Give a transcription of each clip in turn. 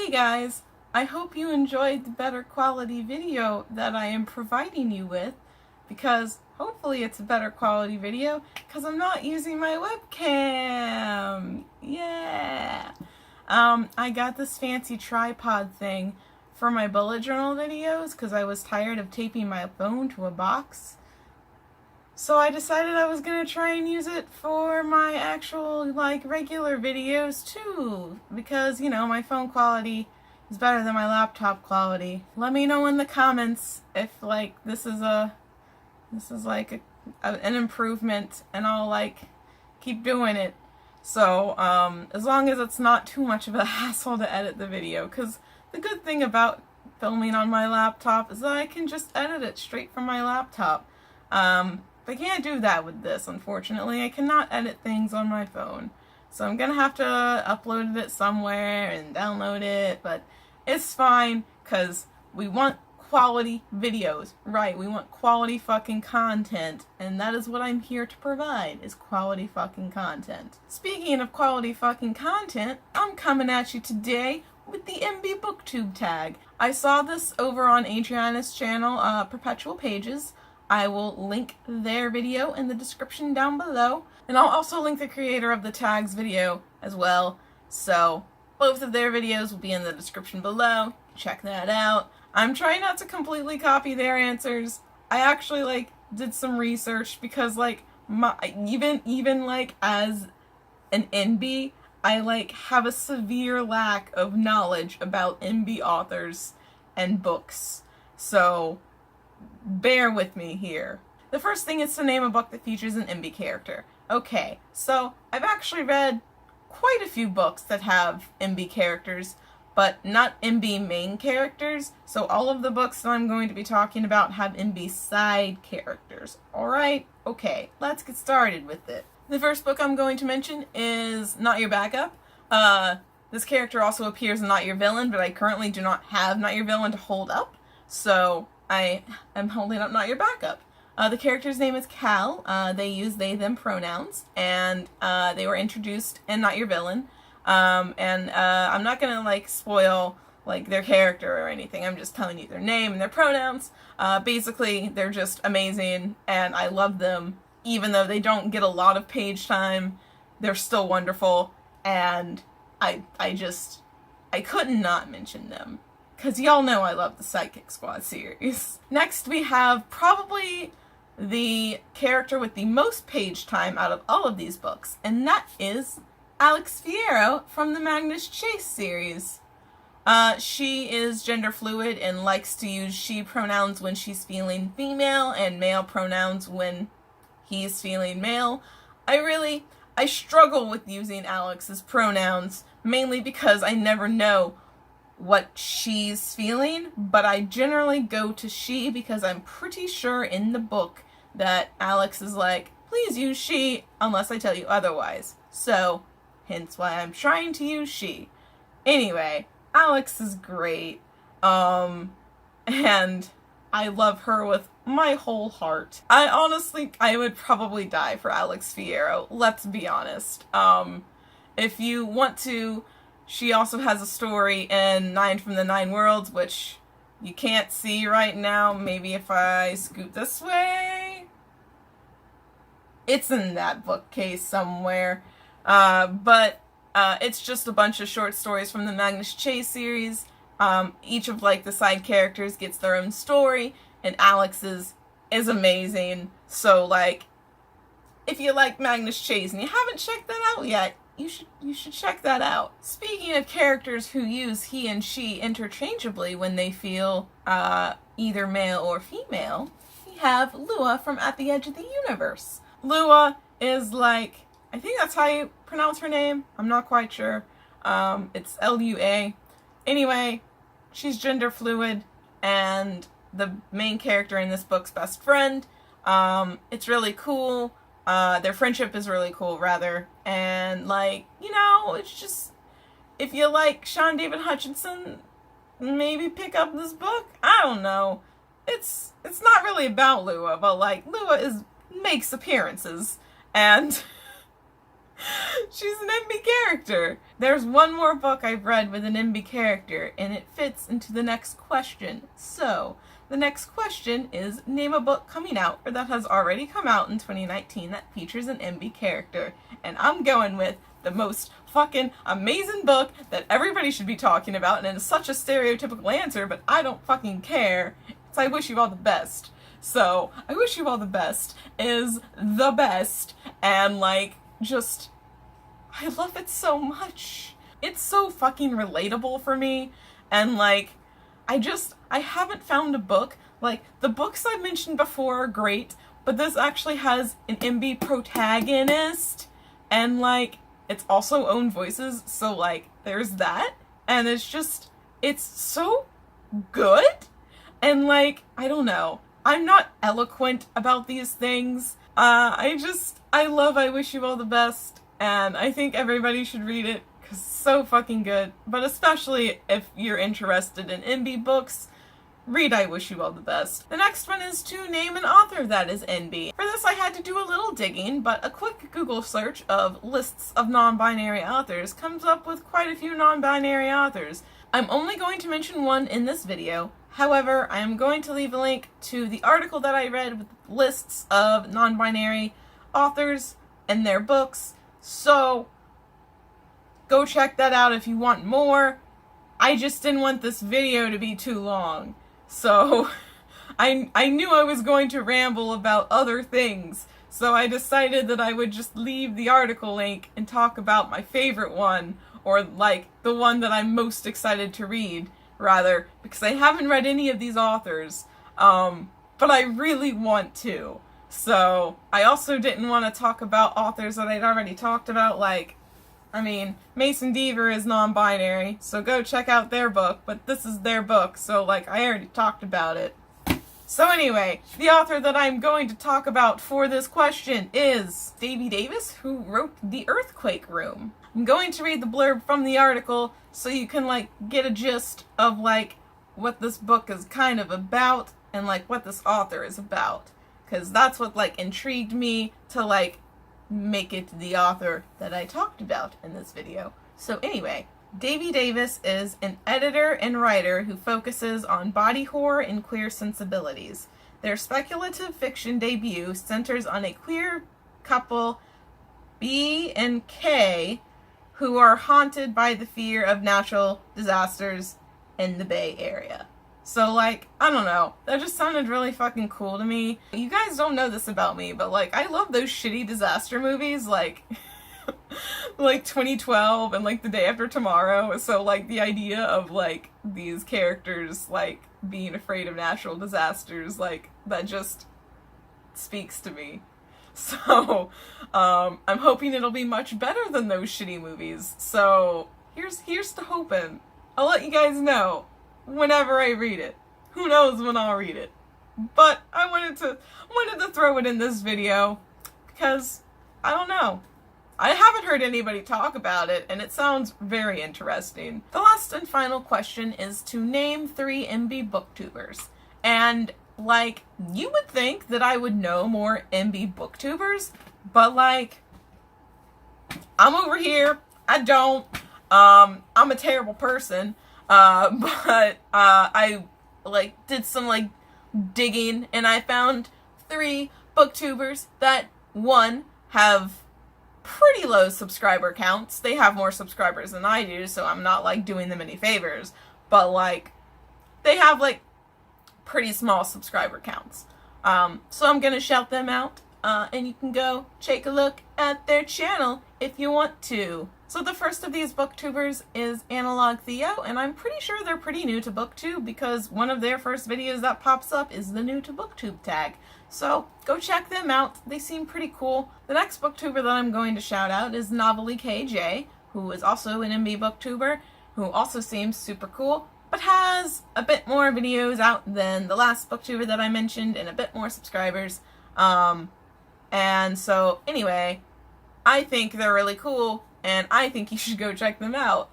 Hey guys, I hope you enjoyed the better quality video that I am providing you with, because hopefully it's a better quality video because I'm not using my webcam. Yeah. I got this fancy tripod thing for my bullet journal videos because I was tired of taping my phone to a box. So I decided I was gonna try and use it for my actual, regular videos too, because, my phone quality is better than my laptop quality. Let me know in the comments if, this is an improvement, and I'll, keep doing it. So, as long as it's not too much of a hassle to edit the video, because the good thing about filming on my laptop is that I can just edit it straight from my laptop. I can't do that with this, unfortunately. I cannot edit things on my phone. So I'm gonna have to upload it somewhere and download it, but it's fine, because we want quality videos, right? We want quality fucking content, and that is what I'm here to provide, is quality fucking content. Speaking of quality fucking content, I'm coming at you today with the Enby Booktube Tag. I saw this over on Adriana's channel, Perpetual Pages. I will link their video in the description down below, and I'll also link the creator of the tag's video as well, so both of their videos will be in the description below. Check that out. I'm trying not to completely copy their answers. I actually did some research because even as an Enby, I have a severe lack of knowledge about Enby authors and books, so bear with me here. The first thing is to name a book that features an Enby character. Okay, so I've actually read quite a few books that have Enby characters, but not Enby main characters, so all of the books that I'm going to be talking about have Enby side characters. Alright? Okay, let's get started with it. The first book I'm going to mention is Not Your Backup. This character also appears in Not Your Villain, but I currently do not have Not Your Villain to hold up, so I am holding up Not Your Backup. The character's name is Cal. They use they, them pronouns, and they were introduced in Not Your Villain. I'm not gonna spoil their character or anything. I'm just telling you their name and their pronouns. Basically, they're just amazing, and I love them. Even though they don't get a lot of page time, they're still wonderful, and I couldn't not mention them, because y'all know I love the Psychic Squad series. Next we have probably the character with the most page time out of all of these books, and that is Alex Fierro from the Magnus Chase series. She is gender fluid and likes to use she pronouns when she's feeling female and male pronouns when he's feeling male. I struggle with using Alex's pronouns, mainly because I never know what she's feeling, but I generally go to she because I'm pretty sure in the book that Alex is please use she unless I tell you otherwise. So, hence why I'm trying to use she. Anyway, Alex is great, and I love her with my whole heart. I would probably die for Alex Fierro, let's be honest. If you want to, she also has a story in 9 from the 9 Worlds, which you can't see right now. Maybe if I scoot this way? It's in that bookcase somewhere. But it's just a bunch of short stories from the Magnus Chase series. Each of the side characters gets their own story, and Alex's is amazing. So if you like Magnus Chase and you haven't checked that out yet, you should check that out. Speaking of characters who use he and she interchangeably when they feel either male or female, we have Lua from At the Edge of the Universe. Lua is I think that's how you pronounce her name. I'm not quite sure. It's L-U-A. Anyway, she's gender fluid and the main character in this book's best friend. It's really cool. Their friendship is really cool, rather. And, it's just, if you like Sean David Hutchinson, maybe pick up this book. I don't know. It's not really about Lua, but, Lua makes appearances. And She's an Enby character. There's one more book I've read with an Enby character, and it fits into the next question. So, the next question is, name a book coming out, or that has already come out in 2019 that features an Enby character. And I'm going with the most fucking amazing book that everybody should be talking about, and it's such a stereotypical answer, but I don't fucking care. It's I Wish You All the Best. So, I Wish You All the Best is the best, and like, just, I love it so much. It's so fucking relatable for me, and like, I haven't found a book, like, the books I mentioned before are great, but this actually has an Enby protagonist, and like, it's also own voices, so like, there's that, and it's just, it's so good, and like, I don't know, I'm not eloquent about these things. I love I Wish You All the Best, and I think everybody should read it, because it's so fucking good. But especially if you're interested in Enby books, read I Wish You All the Best. The next one is to name an author that is Enby. For this I had to do a little digging, but a quick Google search of lists of non-binary authors comes up with quite a few non-binary authors. I'm only going to mention one in this video. However, I am going to leave a link to the article that I read with lists of non-binary authors and their books, so go check that out if you want more. I just didn't want this video to be too long, so I knew I was going to ramble about other things, so I decided that I would just leave the article link and talk about my favorite one, or like the one that I'm most excited to read, rather, because I haven't read any of these authors, but I really want to. So, I also didn't want to talk about authors that I'd already talked about, like, I mean, Mason Deaver is non-binary, so go check out their book, but this is their book, so, like, I already talked about it. So anyway, the author that I'm going to talk about for this question is Davy Davis, who wrote The Earthquake Room. I'm going to read the blurb from the article so you can, like, get a gist of, like, what this book is kind of about and, like, what this author is about. Because that's what, like, intrigued me to, like, make it the author that I talked about in this video. So anyway, Davy Davis is an editor and writer who focuses on body horror and queer sensibilities. Their speculative fiction debut centers on a queer couple, B and K, who are haunted by the fear of natural disasters in the Bay Area. So, like, I don't know, that just sounded really fucking cool to me. You guys don't know this about me, but, like, I love those shitty disaster movies, like, like 2012 and, like, The Day After Tomorrow. So, like, the idea of, like, these characters, like, being afraid of natural disasters, like, that just speaks to me. So, I'm hoping it'll be much better than those shitty movies. So, here's to hoping. I'll let you guys know whenever I read it. Who knows when I'll read it. But I wanted to throw it in this video because, I don't know, I haven't heard anybody talk about it, and it sounds very interesting. The last and final question is to name 3 Enby booktubers. And, like, you would think that I would know more Enby booktubers, but, like, I'm over here, I don't, I'm a terrible person, but I, like, did some, like, digging, and I found 3 booktubers that, 1, have pretty low subscriber counts. They have more subscribers than I do, so I'm not, like, doing them any favors, but, like, they have, like, pretty small subscriber counts. So I'm gonna shout them out, and you can go take a look at their channel if you want to. So the first of these booktubers is Analog Theo, and I'm pretty sure they're pretty new to Booktube because one of their first videos that pops up is the New to Booktube tag. So go check them out. They seem pretty cool. The next booktuber that I'm going to shout out is Novelly KJ, who is also an Enby booktuber, who also seems super cool, but has a bit more videos out than the last booktuber that I mentioned and a bit more subscribers. And so anyway, I think they're really cool, and I think you should go check them out.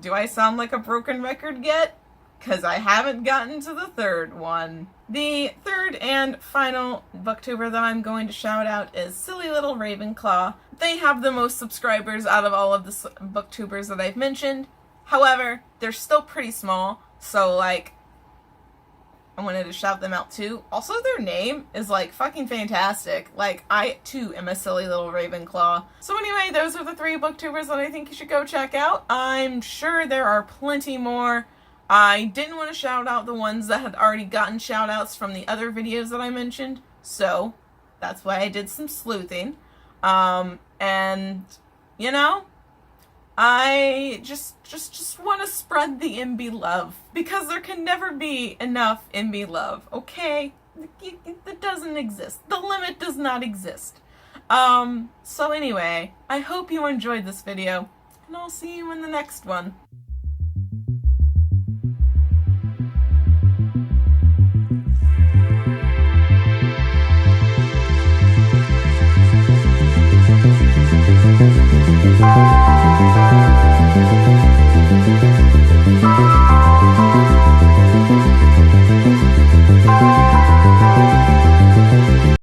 Do I sound like a broken record yet? Because I haven't gotten to the third one. The third and final booktuber that I'm going to shout out is Silly Little Ravenclaw. they have the most subscribers out of all of the booktubers that I've mentioned. However, they're still pretty small, so like, I wanted to shout them out too. Also, their name is like fucking fantastic. Like, I too am a silly little Ravenclaw. So anyway, those are the 3 booktubers that I think you should go check out. I'm sure there are plenty more. I didn't want to shout out the ones that had already gotten shout outs from the other videos that I mentioned, so that's why I did some sleuthing. And you know, I just want to spread the Enby love, because there can never be enough Enby love, okay? It doesn't exist. The limit does not exist. So anyway, I hope you enjoyed this video, and I'll see you in the next one.